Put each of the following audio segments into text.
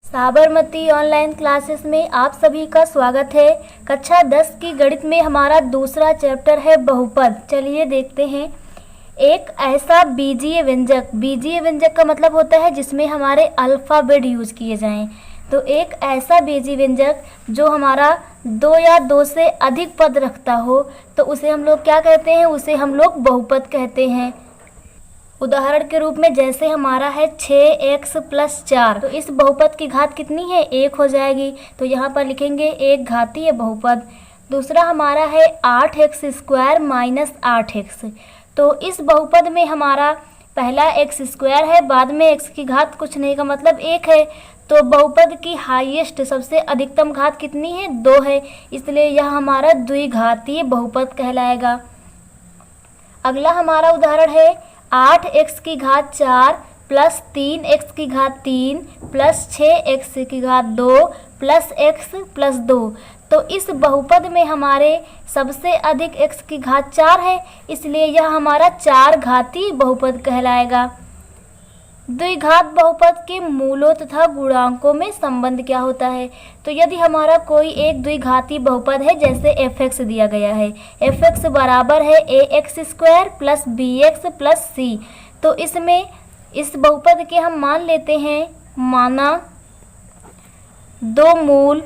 Sabarmati online classes में आप सभी का स्वागत है। कक्षा 10 की गणित में हमारा दूसरा चैप्टर है बहुपद। चलिए देखते हैं। एक ऐसा बीजीय व्यंजक का मतलब होता है जिसमें हमारे अल्फ़ाबेट यूज़ किए जाएं। तो एक ऐसा बीजीय व्यंजक जो हमारा 2 या 2 से अधिक पद रखता हो तो उसे हम लोग क्या कहते हैं? उसे हम लोग बहुपद कहते हैं। उदाहरण के रूप में जैसे हमारा है 6x + 4, तो इस बहुपद की घात कितनी है? 1 हो जाएगी। तो यहाँ पर लिखेंगे एक घातीय बहुपद। दूसरा हमारा है 8x² - 8x, तो इस बहुपद में हमारा पहला x² है, बाद में x की घात कुछ नहीं का मतलब 1 है। तो बहुपद की हाईएस्ट सबसे अधिकतम घात कितनी है? 2 है, इसलिए यह हमारा द्विघातीय बहुपद कहलाएगा। अगला हमारा उदाहरण है 8x की घात 4 + 3x की घात 3 + 6x की घात 2 + x + 2। तो इस बहुपद में हमारे सबसे अधिक x की घात 4 है, इसलिए यह हमारा 4 घातीय बहुपद कहलाएगा। द्विघात बहुपद के मूलों तथा गुणांकों में संबंध क्या होता है? तो यदि हमारा कोई एक द्विघातीय बहुपद है, जैसे fx दिया गया है, fx बराबर है ax² + bx + c, तो इसमें इस बहुपद के हम मान लेते हैं, माना 2 मूल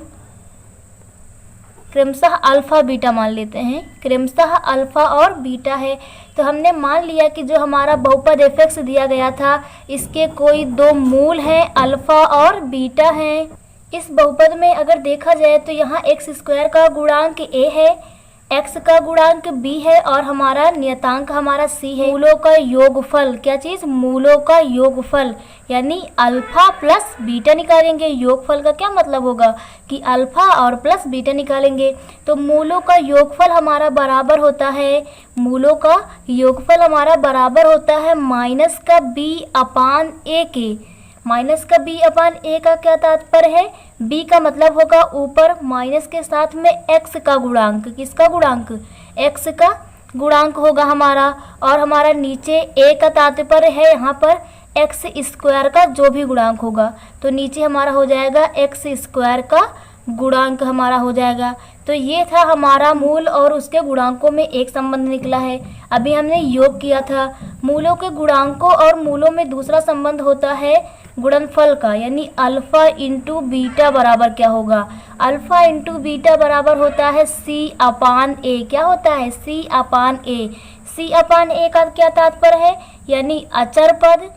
क्रमशः अल्फ़ा बीटा मान लेते हैं, क्रमशः अल्फ़ा और बीटा है। तो हमने मान लिया कि जो हमारा बहुपद fx दिया गया था इसके कोई 2 मूल हैं, अल्फ़ा और बीटा हैं। इस बहुपद में अगर देखा जाए तो यहाँ x² का गुणांक a है, x का गुणांक b है और हमारा नियतांक हमारा c है। मूलों का योगफल, क्या चीज़? मूलों का योगफल, यानी अल्फ़ा प्लस बीटा निकालेंगे। योगफल का क्या मतलब होगा कि अल्फ़ा और प्लस बीटा निकालेंगे। तो मूलों का योगफल हमारा बराबर होता है, मूलों का योगफल हमारा बराबर होता है -b/a के। -b/a का क्या तात्पर्य है? b का मतलब होगा ऊपर माइनस के साथ में x का गुणांक। किसका गुणांक? x का गुणांक होगा हमारा। और हमारा नीचे a का तात्पर्य है यहाँ पर x² का जो भी गुणांक होगा। तो नीचे हमारा हो जाएगा x² का गुणांक हमारा हो जाएगा। तो ये था हमारा मूल और उसके गुणांकों में एक संबंध निकला है। अभी हमने योग किया था। मूलों के गुणांकों और मूलों में दूसरा संबंध होता है गुणनफल का, यानी अल्फ़ा × बीटा बराबर क्या होगा? अल्फ़ा × बीटा बराबर होता है c/a। क्या होता है? c/a। c/a का क्या तात्पर्य है? यानी अचर पद।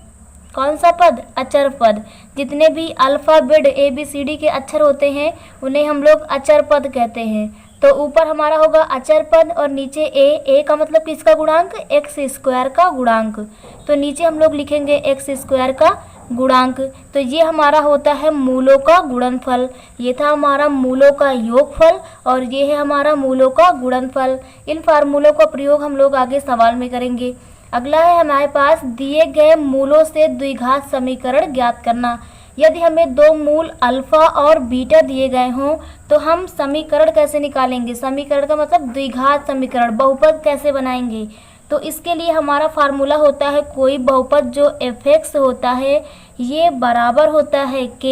कौन सा पद? अचर पद। जितने भी अल्फ़ाबेट ABCD के अक्षर होते हैं उन्हें हम लोग अचर पद कहते हैं। तो ऊपर हमारा होगा अचर पद और नीचे a का मतलब किसका गुणांक? x² का गुणांक। तो नीचे हम लोग लिखेंगे x² का गुणांक। तो ये हमारा होता है मूलों का गुणनफल। ये था हमारा मूलों का योगफल और ये है हमारा मूलों का गुणनफल। इन फार्मूलों का प्रयोग हम लोग आगे सवाल में करेंगे। अगला है हमारे पास दिए गए मूलों से द्विघात समीकरण ज्ञात करना। यदि हमें 2 मूल अल्फ़ा और बीटा दिए गए हों तो हम समीकरण कैसे निकालेंगे? समीकरण का मतलब द्विघात समीकरण, बहुपद कैसे बनाएंगे? तो इसके लिए हमारा फार्मूला होता है, कोई बहुपद जो fx होता है ये बराबर होता है k,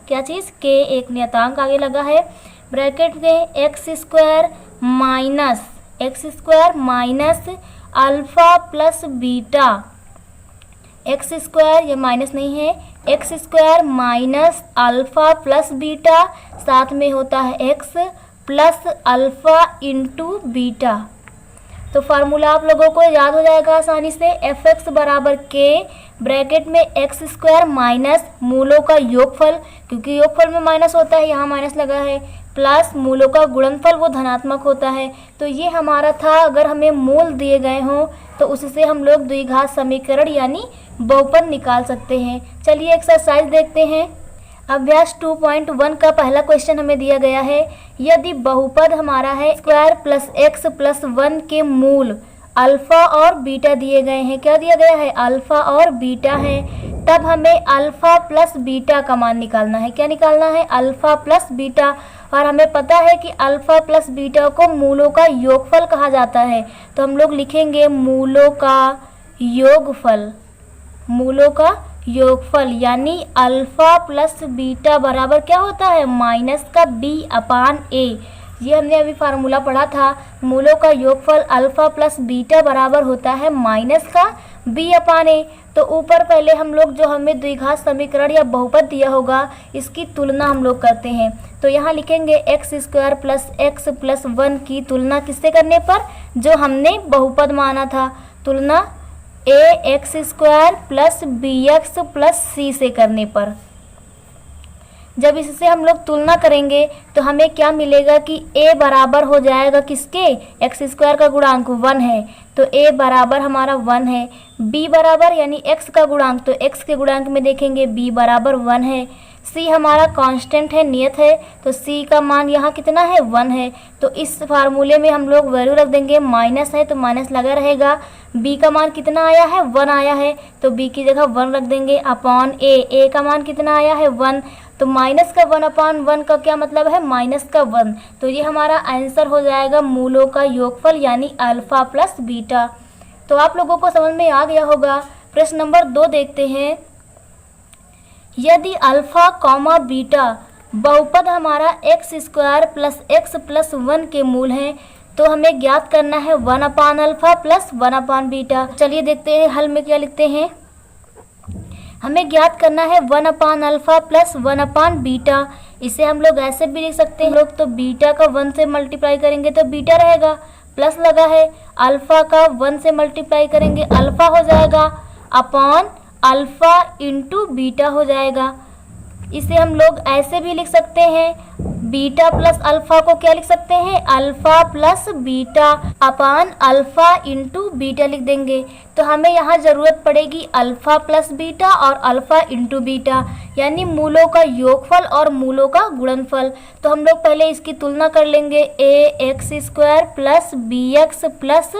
क्या चीज़? k, एक नियतांक आगे लगा है ब्रैकेट में x² minus alpha plus beta. x², ये माइनस नहीं है, x² minus alpha plus beta, साथ में होता है x प्लस अल्फ़ा × बीटा। तो फार्मूला आप लोगों को याद हो जाएगा आसानी से। fx बराबर k ब्रैकेट में x² माइनस मूलों का योगफल, क्योंकि योगफल में माइनस होता है, यहाँ माइनस लगा है, प्लस मूलों का गुणनफल वो धनात्मक होता है। तो ये हमारा था। अगर हमें मूल दिए गए हों तो उससे हम लोग द्विघात समीकरण यानी बहुपद निकाल सकते हैं। चलिए एक्सरसाइज देखते हैं। अभ्यास 2.1 का पहला क्वेश्चन हमें दिया गया है, यदि बहुपद हमारा है स्क्वायर प्लस x प्लस 1 के मूल अल्फ़ा और बीटा दिए गए हैं। क्या दिया गया है? अल्फ़ा और बीटा है। तब हमें अल्फ़ा प्लस बीटा का मान निकालना है। क्या निकालना है? Alpha plus beta. और हमें पता है कि अल्फ़ा प्लस बीटा को मूलों का योगफल कहा जाता है। तो हम लोग लिखेंगे मूलों का योगफल, मूलों का योगफल यानी अल्फा प्लस बीटा बराबर क्या होता है, माइनस का बी अपान ए। ये हमने अभी फार्मूला पढ़ा था, मूलों का योगफल अल्फा प्लस बीटा बराबर होता है माइनस का बी अपान ए। तो ऊपर पहले हम लोग जो हमें द्विघात समीकरण या बहुपद दिया होगा इसकी तुलना हम लोग करते हैं। तो यहाँ लिखेंगे x square plus x plus 1 की तुलना किससे करने पर, जो हमने बहुपद माना था, तुलना a x square plus b x plus c से करने पर। जब इससे हम लोग तुलना करेंगे तो हमें क्या मिलेगा कि a बराबर हो जाएगा किसके, एक्स स्क्वायर का गुणांक 1 है तो a बराबर हमारा 1 है। b बराबर यानी x का गुणांक, तो x के गुणांक में देखेंगे b बराबर 1 है। c हमारा कांस्टेंट है, नियत है, तो c का मान यहाँ कितना है, 1 है। तो इस फार्मूले में हम लोग वैल्यू रख देंगे, माइनस है तो माइनस लगा रहेगा। b का मान कितना आया है, 1 आया है, तो b की जगह 1 रख देंगे अपॉन a का मान कितना आया है, 1। तो माइनस का 1 अपान 1 का क्या मतलब है, माइनस का 1। तो ये हमारा आंसर हो जाएगा मूलों का योगफल यानी अल्फा प्लस बीटा। तो आप लोगों को समझ में आ गया होगा। प्रश्न नंबर 2 देखते हैं। यदि अल्फा कॉमा बीटा बहुपद हमारा x square plus x plus 1 के मूल हैं तो हमें ज्ञात करना है 1 अपान अल्फा प्लस 1 अपान बीटा। चलिए देखते हैं हल में क्या लिखते हैं। हमें ज्ञात करना है 1 अपान अल्फा प्लस 1 अपान बीटा। इसे हम लोग ऐसे भी लिख सकते हैं लोग, तो बीटा का 1 से मल्टीप्लाई करेंगे तो बीटा रहेगा, प्लस लगा है, अल्फा का 1 से मल्टीप्लाई करेंगे अल्फा हो जाएगा, अपॉन अल्फा इंटू बीटा हो जाएगा। इसे हम लोग ऐसे भी लिख सकते हैं, बीटा प्लस अल्फा को क्या लिख सकते हैं, अल्फा प्लस बीटा अपान अल्फा इंटू बीटा लिख देंगे। तो हमें यहाँ ज़रूरत पड़ेगी अल्फा प्लस बीटा और अल्फा इंटू बीटा, यानी मूलों का योगफल और मूलों का गुणनफल। तो हम लोग पहले इसकी तुलना कर लेंगे, a x square plus b x plus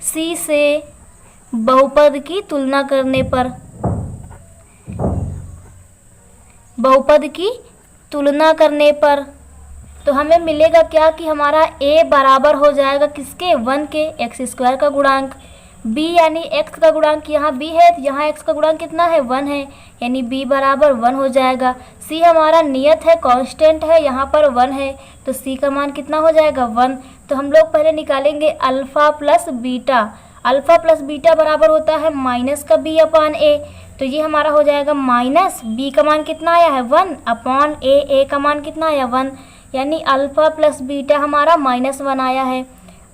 c से बहुपद की तुलना करने पर, बहुपद की तुलना करने पर तो हमें मिलेगा क्या कि हमारा a बराबर हो जाएगा किसके, 1 के, एक्स स्क्वायर का गुणांक, b यानी x का गुणांक यहाँ b है, यहाँ x का गुणांक कितना है, 1 है, यानी b बराबर 1 हो जाएगा। c हमारा नियत है, कांस्टेंट है, यहाँ पर 1 है, तो c का मान कितना हो जाएगा, 1। तो हम लोग पहले निकालेंगे alpha plus beta. Alpha plus beta बराबर होता है माइनस का b अपान a। तो ये हमारा हो जाएगा माइनस b का मान कितना आया है, 1 अपॉन a का मान कितना आया, 1, यानी अल्फ़ा प्लस बीटा हमारा -1 आया है।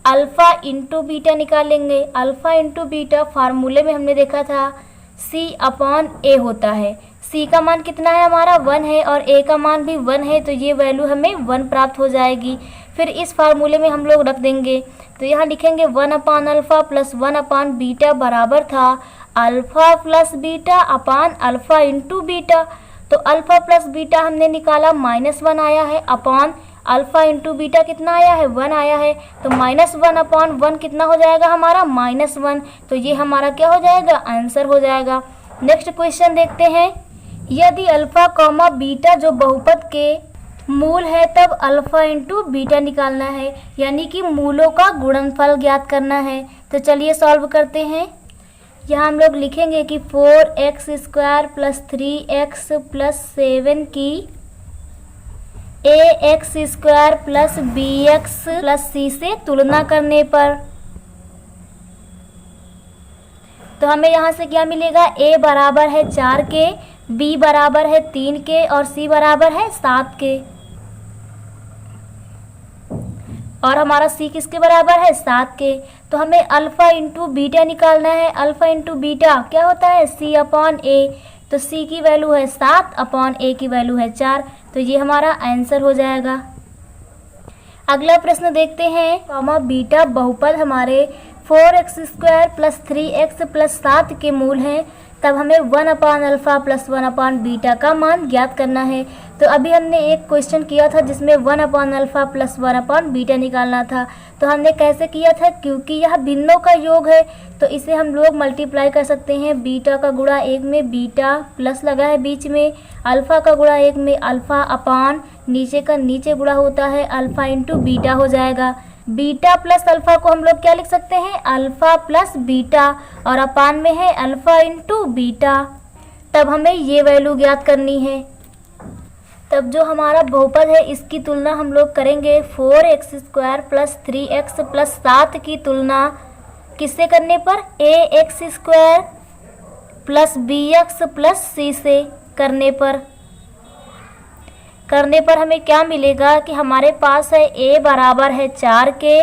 अल्फ़ा इंटू बीटा निकालेंगे। अल्फ़ा इंटू बीटा फार्मूले में हमने देखा था c अपॉन a होता है। c का मान कितना है हमारा, 1 है, और a का मान भी 1 है, तो ये वैल्यू हमें 1 प्राप्त हो जाएगी। फिर इस फार्मूले में हम लोग रख देंगे, तो यहाँ लिखेंगे 1 अपान अल्फ़ा प्लस 1 अपान बीटा बराबर था अल्फ़ा प्लस बीटा अपान अल्फ़ा इंटू बीटा। तो अल्फ़ा प्लस बीटा हमने निकाला, -1 आया है, अपॉन अल्फ़ा इंटू बीटा कितना आया है, 1 आया है, तो -1 अपॉन 1 कितना हो जाएगा हमारा, -1। तो ये हमारा क्या हो जाएगा, आंसर हो जाएगा। नेक्स्ट क्वेश्चन देखते हैं। यदि अल्फ़ा कॉमा बीटा जो बहुपद के मूल है तब अल्फ़ा इंटू बीटा निकालना है, यानी कि मूलों का गुणनफल ज्ञात करना है। तो चलिए सॉल्व करते हैं। यहाँ हम लोग लिखेंगे कि 4x square plus 3x plus 7 की ax square plus bx plus c से तुलना करने पर, तो हमें यहाँ से क्या मिलेगा, a बराबर है 4 के, b बराबर है 3 के और c बराबर है 7 के। और हमारा c किसके बराबर है, 7 के। तो हमें अल्फ़ा इंटू बीटा निकालना है। अल्फ़ा इंटू बीटा क्या होता है, c अपॉन a। तो c की वैल्यू है 7 अपॉन a की वैल्यू है 4। तो ये हमारा आंसर हो जाएगा। अगला प्रश्न देखते हैं। कॉमा बीटा बहुपद हमारे 4x square plus 3x plus 7 के मूल हैं, तब हमें 1 अपान अल्फ़ा प्लस 1 अपान बीटा का मान ज्ञात करना है। तो अभी हमने एक क्वेश्चन किया था जिसमें 1 अपान अल्फ़ा प्लस 1 अपान बीटा निकालना था। तो हमने कैसे किया था, क्योंकि यह भिन्नों का योग है तो इसे हम लोग मल्टीप्लाई कर सकते हैं। बीटा का गुणा 1 में बीटा प्लस लगा है बीच में, अल्फ़ा का गुणा 1 में अल्फ़ा अपान नीचे का नीचे गुणा होता है अल्फ़ा इंटू बीटा हो जाएगा। बीटा प्लस अल्फ़ा को हम लोग क्या लिख सकते हैं, अल्फ़ा प्लस बीटा, और अपान में है अल्फ़ा इंटू बीटा। तब हमें ये वैल्यू ज्ञात करनी है। तब जो हमारा बहुपद है इसकी तुलना हम लोग करेंगे 4x² प्लस 3x प्लस 7 की तुलना किससे करने पर, ax² plus bx plus c से करने पर हमें क्या मिलेगा कि हमारे पास है a बराबर है 4 के,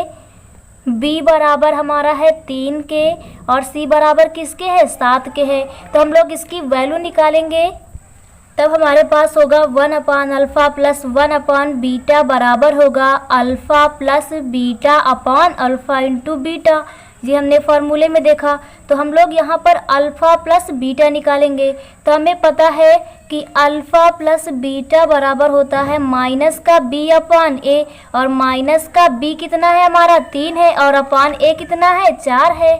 b बराबर हमारा है 3 के और c बराबर किसके है, 7 के है। तो हम लोग इसकी वैल्यू निकालेंगे, तब हमारे पास होगा 1/α प्लस 1/बीटा बराबर होगा अल्फ़ा प्लस बीटा अपान अल्फ़ा इंटू बीटा। ये हमने फॉर्मूले में देखा। तो हम लोग यहाँ पर अल्फ़ा प्लस बीटा निकालेंगे। तो हमें पता है कि अल्फ़ा प्लस बीटा बराबर होता है माइनस का b अपान a, और माइनस का b कितना है हमारा 3 है और अपान a कितना है 4 है।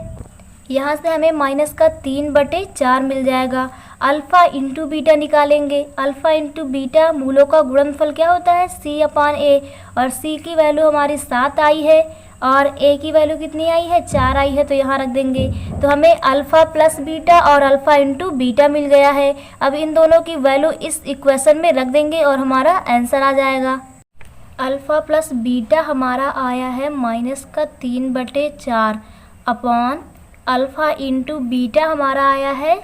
यहाँ से हमें माइनस का 3/4 मिल जाएगा। अल्फ़ा इंटू बीटा निकालेंगे। अल्फ़ा इंटू बीटा मूलों का गुणनफल क्या होता है, c अपान a, और c की वैल्यू हमारी 7 आई है और a की वैल्यू कितनी आई है, 4 आई है। तो यहाँ रख देंगे। तो हमें अल्फ़ा प्लस बीटा और अल्फ़ा इंटू बीटा मिल गया है। अब इन दोनों की वैल्यू इस इक्वेशन में रख देंगे और हमारा आंसर आ जाएगा। अल्फ़ा प्लस बीटा हमारा आया है माइनस का 3/4 अपॉन अल्फ़ा इंटू बीटा हमारा आया है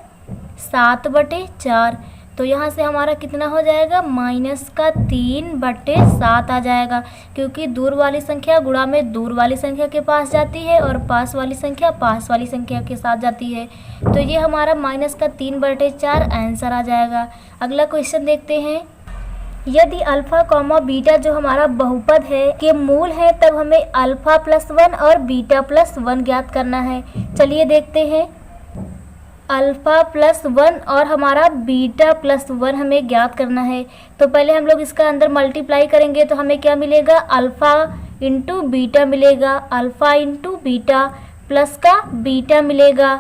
7/4। तो यहाँ से हमारा कितना हो जाएगा, माइनस का 3/7 आ जाएगा, क्योंकि दूर वाली संख्या गुणा में दूर वाली संख्या के पास जाती है और पास वाली संख्या पास वाली संख्या के साथ जाती है। तो ये हमारा माइनस का 3/4 आंसर आ जाएगा। अगला क्वेश्चन देखते हैं। यदि अल्फ़ा कॉमा बीटा जो हमारा बहुपद है के मूल है, तब हमें अल्फ़ा प्लस 1 और बीटा प्लस 1 ज्ञात करना है। चलिए देखते हैं। अल्फ़ा प्लस 1 और हमारा बीटा प्लस 1 हमें ज्ञात करना है। तो पहले हम लोग इसका अंदर मल्टीप्लाई करेंगे तो हमें क्या मिलेगा, अल्फ़ा इंटू बीटा मिलेगा। अल्फ़ा इंटू बीटा प्लस का बीटा मिलेगा।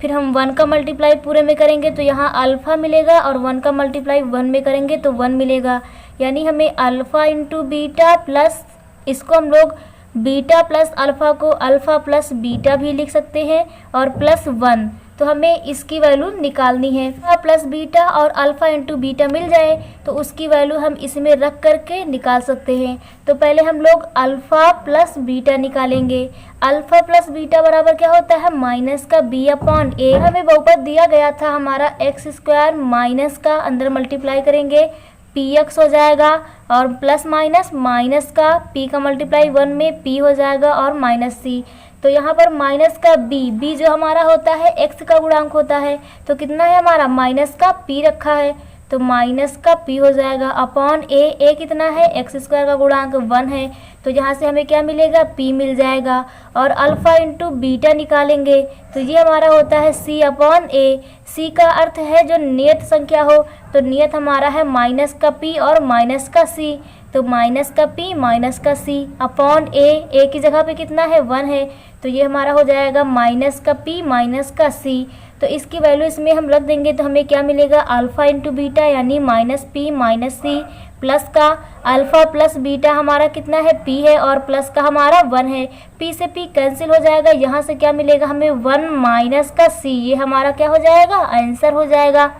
फिर हम 1 का मल्टीप्लाई पूरे में करेंगे तो यहाँ अल्फ़ा मिलेगा और 1 का मल्टीप्लाई 1 में करेंगे तो 1 मिलेगा। यानी हमें अल्फ़ा इंटू बीटा प्लस, इसको हम लोग बीटा प्लस अल्फ़ा को अल्फ़ा प्लस बीटा भी लिख सकते हैं और प्लस 1। तो हमें इसकी वैल्यू निकालनी है। अल्फ़ा प्लस बीटा और अल्फ़ा इंटू बीटा मिल जाए तो उसकी वैल्यू हम इसमें रख करके निकाल सकते हैं। तो पहले हम लोग अल्फ़ा प्लस बीटा निकालेंगे। अल्फ़ा प्लस बीटा बराबर क्या होता है, माइनस का b अपान a। हमें बहुपद दिया गया था हमारा x² माइनस का, अंदर मल्टीप्लाई करेंगे px हो जाएगा और प्लस माइनस माइनस का p का मल्टीप्लाई 1 में p हो जाएगा और माइनस c। तो यहाँ पर माइनस का b जो हमारा होता है x का गुणांक होता है, तो कितना है हमारा माइनस का p रखा है तो माइनस का p हो जाएगा अपॉन a कितना है, x² का गुणांक 1 है। तो यहाँ से हमें क्या मिलेगा, p मिल जाएगा। और अल्फ़ा इंटू बीटा निकालेंगे तो ये हमारा होता है c अपॉन a। c का अर्थ है जो नियत संख्या हो, तो नियत हमारा है माइनस का p और माइनस का c। तो माइनस का p माइनस का c अपॉन a की जगह पे कितना है 1 है, तो ये हमारा हो जाएगा माइनस का p माइनस का c। तो इसकी वैल्यू इसमें हम रख देंगे तो हमें क्या मिलेगा, अल्फ़ा इंटू बीटा यानी minus p minus c plus का अल्फ़ा प्लस बीटा हमारा कितना है p है और प्लस का हमारा 1 है। p से p कैंसिल हो जाएगा, यहाँ से क्या मिलेगा हमें 1 माइनस का c। ये हमारा क्या हो जाएगा, आंसर हो जाएगा।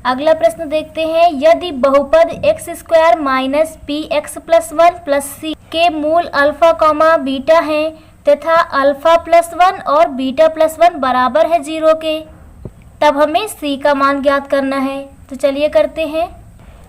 अगला प्रश्न देखते हैं। यदि बहुपद x² minus px plus 1 plus c के मूल अल्फ़ा कॉमा बीटा हैं तथा अल्फ़ा प्लस 1 और बीटा प्लस 1 बराबर है 0 के, तब हमें c का मान ज्ञात करना है। तो चलिए करते हैं।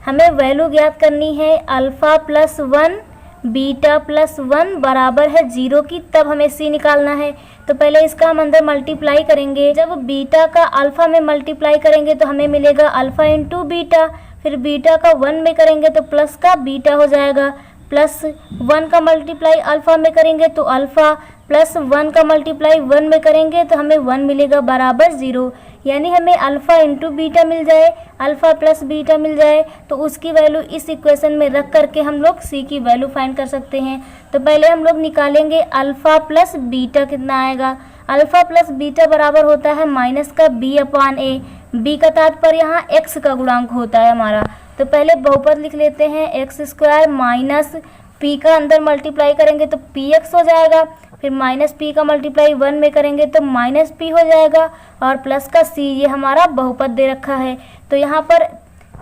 हमें वैल्यू ज्ञात करनी है अल्फ़ा प्लस 1 बीटा प्लस 1 बराबर है 0 की, तब हमें c निकालना है। तो पहले इसका हम अंदर मल्टीप्लाई करेंगे। जब बीटा का अल्फ़ा में मल्टीप्लाई करेंगे तो हमें मिलेगा अल्फ़ा इंटू बीटा, फिर बीटा का 1 में करेंगे तो प्लस का बीटा हो जाएगा, प्लस 1 का मल्टीप्लाई अल्फ़ा में करेंगे तो अल्फ़ा, प्लस 1 का मल्टीप्लाई 1 में करेंगे तो हमें 1 मिलेगा बराबर 0। यानी हमें अल्फ़ा इंटू बीटा मिल जाए, अल्फ़ा प्लस बीटा मिल जाए तो उसकी वैल्यू इस इक्वेशन में रख करके हम लोग c की वैल्यू फाइंड कर सकते हैं। तो पहले हम लोग निकालेंगे अल्फ़ा प्लस बीटा कितना आएगा। अल्फ़ा प्लस बीटा बराबर होता है माइनस का b अपान a। b का तात्पर्य यहाँ x का गुणांक होता है हमारा। तो पहले बहुपद लिख लेते हैं x² माइनस p का अंदर मल्टीप्लाई करेंगे तो px हो जाएगा, फिर माइनस p का मल्टीप्लाई 1 में करेंगे तो माइनस p हो जाएगा, और प्लस का c, ये हमारा बहुपद दे रखा है। तो यहाँ पर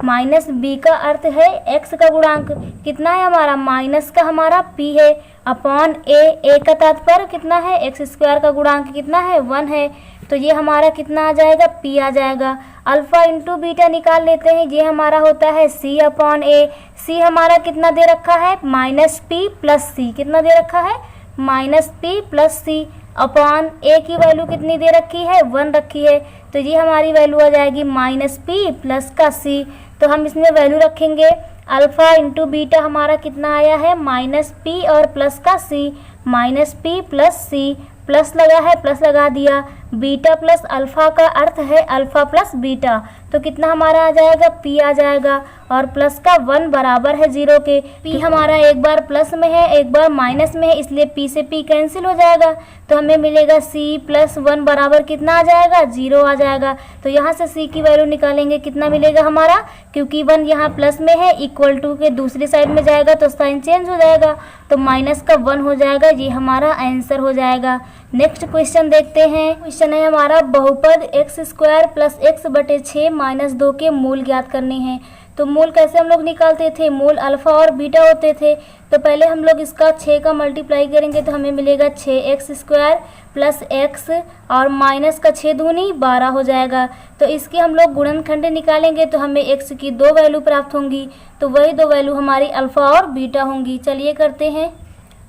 माइनस b का अर्थ है x का गुणांक, कितना है हमारा माइनस का हमारा p है, अपॉन a का तात्पर्य कितना है x स्क्वायर का गुणांक कितना है 1 है, तो ये हमारा कितना आ जाएगा p आ जाएगा। अल्फा इंटू बीटा निकाल लेते हैं, ये हमारा होता है c अपॉन a, c हमारा कितना दे रखा है माइनस p प्लस c, कितना दे रखा है minus p plus c, upon a की वैल्यू कितनी दे रखी है 1 रखी है, तो ये हमारी वैल्यू आ जाएगी माइनस p प्लस का c। तो हम इसमें वैल्यू रखेंगे, अल्फ़ा इंटू बीटा हमारा कितना आया है माइनस p और प्लस का c, minus p plus c, plus लगा है प्लस लगा दिया, बीटा प्लस अल्फ़ा का अर्थ है अल्फ़ा प्लस बीटा, तो कितना हमारा आ जाएगा p आ जाएगा, और प्लस का 1 बराबर है 0 के। p हमारा एक बार प्लस में है एक बार माइनस में है, इसलिए p से p कैंसिल हो जाएगा, तो हमें मिलेगा c प्लस 1 बराबर कितना आ जाएगा 0 आ जाएगा। तो यहाँ से c की वैल्यू निकालेंगे, कितना मिलेगा हमारा, क्योंकि 1 यहाँ प्लस में है इक्वल टू के दूसरी साइड में जाएगा तो साइन चेंज हो जाएगा, तो माइनस का 1 हो जाएगा, ये हमारा आंसर हो जाएगा। नेक्स्ट क्वेश्चन देखते हैं। क्वेश्चन है हमारा बहुपद एक्स स्क्वायर प्लस एक्स बटे 6 माइनस 2 के मूल ज्ञात करने हैं। तो मूल कैसे हम लोग निकालते थे, मूल अल्फ़ा और बीटा होते थे, तो पहले हम लोग इसका 6 का मल्टीप्लाई करेंगे तो हमें मिलेगा 6x स्क्वायर प्लस x और माइनस का 6 दूनी 12 हो जाएगा। तो इसके हम लोग गुणनखंड निकालेंगे तो हमें x की 2 वैल्यू प्राप्त होंगी, तो वही 2 वैल्यू हमारी अल्फ़ा और बीटा होंगी। चलिए करते हैं,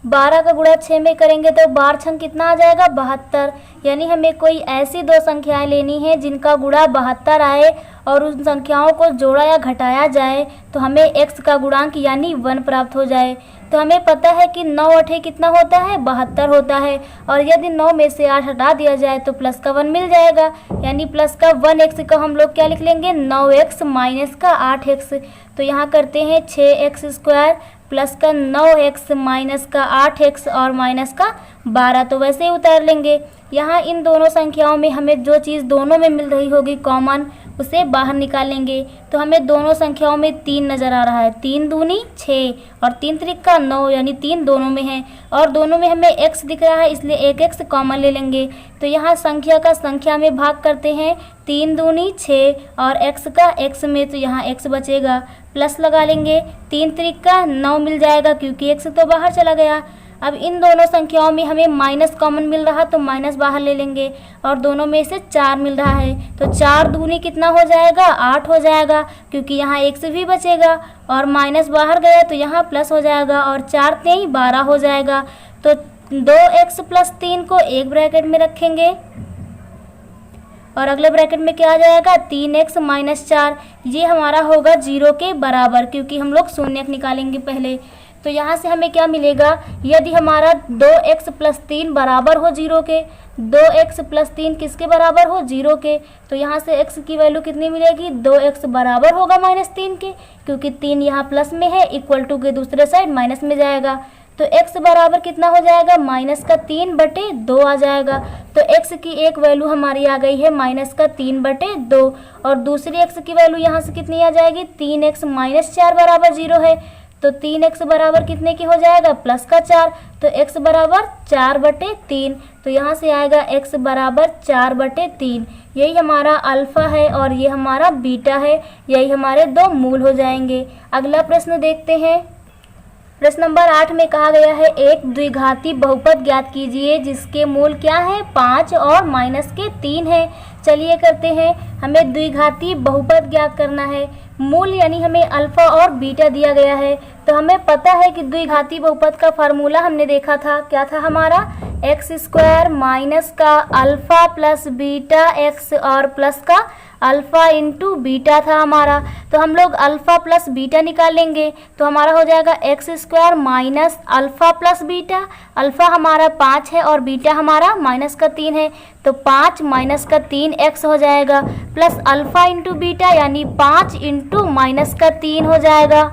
12 का गुणा 6 में करेंगे तो 12 छंग कितना आ जाएगा 72, यानी हमें कोई ऐसी 2 संख्याएं लेनी है जिनका गुणा 72 आए और उन संख्याओं को जोड़ा या घटाया जाए तो हमें x का गुणांक यानी 1 प्राप्त हो जाए। तो हमें पता है कि 9 8 कितना होता है 72 होता है, और यदि 9 में से 8 हटा दिया जाए तो प्लस का 1 मिल जाएगा, यानी प्लस का 1x का हम लोग क्या लिख लेंगे 9x माइनस का 8x। तो यहाँ करते हैं 6x स्क्वायर प्लस का 9x माइनस का 8x और माइनस का 12, तो वैसे ही उतार लेंगे। यहाँ इन दोनों संख्याओं में हमें जो चीज़ दोनों में मिल रही होगी कॉमन, उसे बाहर निकालेंगे तो हमें दोनों संख्याओं में 3 नज़र आ रहा है, 3 दूनी 6 और 3 त्रिका 9, यानी 3 दोनों में है और दोनों में हमें x दिख रहा है, इसलिए एक x कॉमन ले लेंगे। तो यहाँ संख्या का संख्या में भाग करते हैं, 3 दूनी 6 और x का x में, तो यहाँ x बचेगा, प्लस लगा लेंगे, 3 त्रिका 9 मिल जाएगा क्योंकि x तो बाहर चला गया। अब इन दोनों संख्याओं में हमें माइनस कॉमन मिल रहा तो माइनस बाहर ले लेंगे और दोनों में से 4 मिल रहा है, तो 4 दूनी कितना हो जाएगा 8 हो जाएगा क्योंकि यहाँ x भी बचेगा और माइनस बाहर गया तो यहाँ प्लस हो जाएगा और 4 3 12 हो जाएगा। तो 2x प्लस 3 को एक ब्रैकेट में रखेंगे और अगले ब्रैकेट में क्या आ जाएगा 3x माइनस 4, ये हमारा होगा 0 के बराबर क्योंकि हम लोग शून्य निकालेंगे पहले। तो यहाँ से हमें क्या मिलेगा, यदि हमारा 2x प्लस 3 बराबर हो 0 के, 2x प्लस 3 किसके बराबर हो 0 के, तो यहाँ से x की वैल्यू कितनी मिलेगी 2x बराबर होगा -3 के, क्योंकि 3 यहाँ प्लस में है इक्वल टू के दूसरे साइड माइनस में जाएगा, तो x बराबर कितना हो जाएगा -3/2 आ जाएगा। तो x की एक वैल्यू हमारी आ गई है -3/2 और दूसरी x की वैल्यू यहाँ से कितनी आ जाएगी 3x माइनस 4 बराबर 0 है, तो 3x बराबर कितने की हो जाएगा प्लस का 4, तो x बराबर 4/3, तो यहाँ से आएगा x बराबर 4/3। यही हमारा अल्फ़ा है और ये हमारा बीटा है, यही हमारे 2 मूल हो जाएंगे। अगला प्रश्न देखते हैं। प्रश्न नंबर 8 में कहा गया है एक द्विघाती बहुपद ज्ञात कीजिए जिसके मूल क्या है 5 और -3 है। चलिए करते हैं, हमें द्विघाती बहुपद ज्ञात करना है। मूल यानी हमें अल्फ़ा और बीटा दिया गया है, तो हमें पता है कि द्विघाती बहुपद का फार्मूला हमने देखा था, क्या था हमारा एक्स स्क्वायर माइनस का अल्फ़ा प्लस बीटा एक्स और प्लस का अल्फ़ा इंटू बीटा था हमारा। तो हम लोग अल्फ़ा प्लस बीटा निकाल लेंगे तो हमारा हो जाएगा x square minus alpha plus beta, alpha हमारा 5 है और बीटा हमारा -3 है, तो 5 - 3 एक्स हो जाएगा प्लस अल्फ़ा इंटू बीटा यानी 5 इंटू -3 हो जाएगा,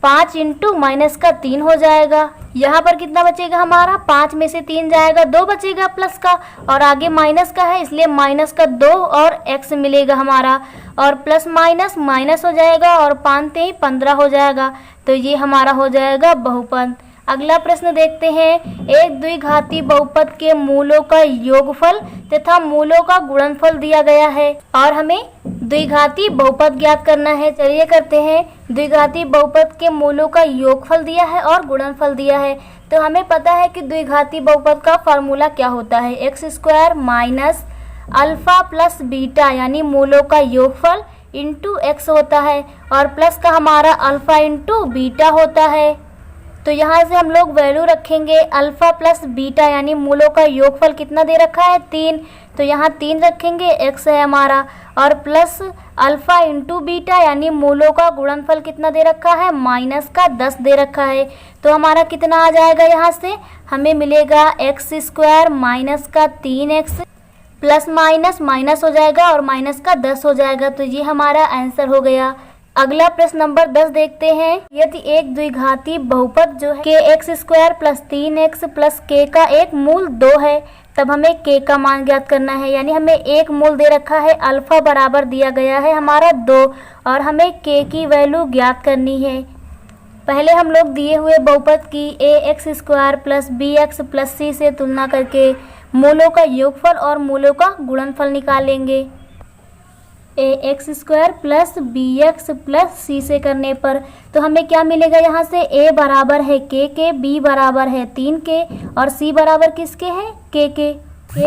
5 इंटू -3 हो जाएगा। यहाँ पर कितना बचेगा हमारा 5 में से 3 जाएगा 2 बचेगा प्लस का और आगे माइनस का है इसलिए माइनस का 2 और x मिलेगा हमारा और प्लस माइनस माइनस हो जाएगा और 5 3 15 हो जाएगा, तो ये हमारा हो जाएगा बहुपद। अगला प्रश्न देखते हैं। एक द्विघाती बहुपद के मूलों का योगफल तथा मूलों का गुणनफल दिया गया है और हमें द्विघाती बहुपद ज्ञात करना है। चलिए करते हैं। द्विघाती बहुपद के मूलों का योगफल दिया है और गुणनफल दिया है। तो हमें पता है कि द्विघाती बहुपद का फॉर्मूला क्या होता है, x square minus alpha plus beta यानी मूलों का योगफल इंटू एक्स होता है और प्लस का हमारा अल्फा इंटू बीटा होता है। तो यहाँ से हम लोग वैल्यू रखेंगे अल्फा प्लस बीटा यानी मूलों का योगफल कितना दे रखा है 3, तो यहाँ 3 रखेंगे, एक्स है हमारा, और प्लस अल्फा इंटू बीटा यानी मूलों का गुणनफल कितना दे रखा है माइनस का 10 दे रखा है। तो हमारा कितना आ जाएगा, यहाँ से हमें मिलेगा एक्स स्क्वायर माइनस का 3x प्लस माइनस माइनस हो जाएगा और माइनस का 10 हो जाएगा। तो ये हमारा आंसर हो गया। अगला प्रश्न नंबर 10 देखते हैं। यदि एक द्विघाती बहुपद जो है के x square plus 3x plus के का एक मूल 2 है, तब हमें के का मान ज्ञात करना है। यानी हमें एक मूल दे रखा है, अल्फा बराबर दिया गया है हमारा 2 और हमें के की वैल्यू ज्ञात करनी है। पहले हम लोग दिए हुए बहुपद की a x square plus b x plus c से तुलना करके मूलों का योगफल और मूलों का गुणनफल निकालेंगे। A x square plus b x plus c से करने पर तो हमें क्या मिलेगा, यहाँ से ए बराबर है के, बी बराबर है 3 के और सी बराबर किसके है के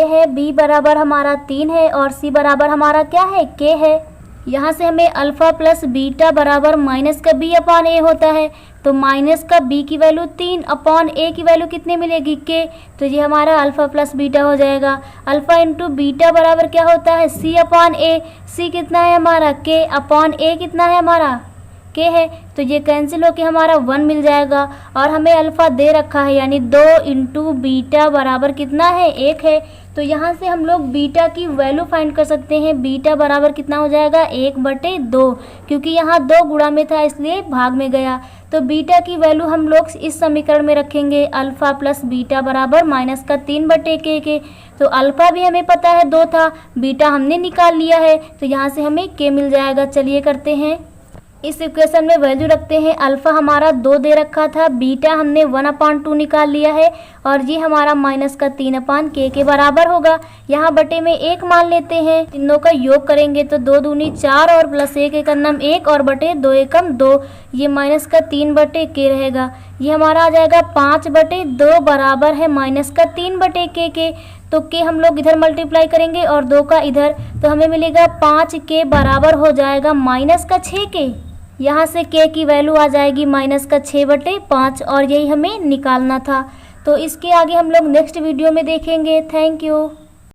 है, बी बराबर हमारा 3 है और सी बराबर हमारा क्या है के है। यहाँ से हमें अल्फा प्लस बीटा बराबर माइनस का बी अपॉन ए होता है, तो माइनस का बी की वैल्यू 3 अपॉन ए की वैल्यू कितनी मिलेगी के, तो ये हमारा अल्फा प्लस बीटा हो जाएगा। अल्फा इंटू बीटा बराबर क्या होता है सी अपॉन ए, सी कितना है हमारा के अपॉन ए कितना है हमारा के है, तो ये कैंसिल होके हमारा 1 मिल जाएगा और हमें अल्फा दे रखा है यानी 2 इंटू बीटा बराबर कितना है 1 है। तो यहाँ से हम लोग बीटा की वैल्यू फाइंड कर सकते हैं। बीटा बराबर कितना हो जाएगा 1/2, क्योंकि यहाँ 2 गुणा में था इसलिए भाग में गया। तो बीटा की वैल्यू हम लोग इस समीकरण में रखेंगे अल्फा प्लस बीटा बराबर माइनस का 3/k के। तो अल्फा भी हमें पता है 2 था, बीटा हमने निकाल लिया है, तो यहाँ से हमें के मिल जाएगा। चलिए करते हैं। इस इक्वेशन में वैल्यू रखते हैं। अल्फा हमारा 2 दे रखा था, बीटा हमने 1/2 निकाल लिया है और ये हमारा माइनस का 3/k के बराबर होगा। यहाँ बटे में 1 मान लेते हैं, तीनों का योग करेंगे तो 2 दूनी 4 और प्लस 1 एकम 1 और बटे 2 एकम 2, ये माइनस का 3/k रहेगा। ये हमारा आ जाएगा 5/2 बराबर है माइनस का 3/k के। तो के हम लोग इधर मल्टीप्लाई करेंगे और 2 का इधर, तो हमें मिलेगा 5 के बराबर हो जाएगा माइनस का 6 के। यहाँ से के की वैल्यू आ जाएगी माइनस का 6/5 और यही हमें निकालना था। तो इसके आगे हम लोग नेक्स्ट वीडियो में देखेंगे। Thank you.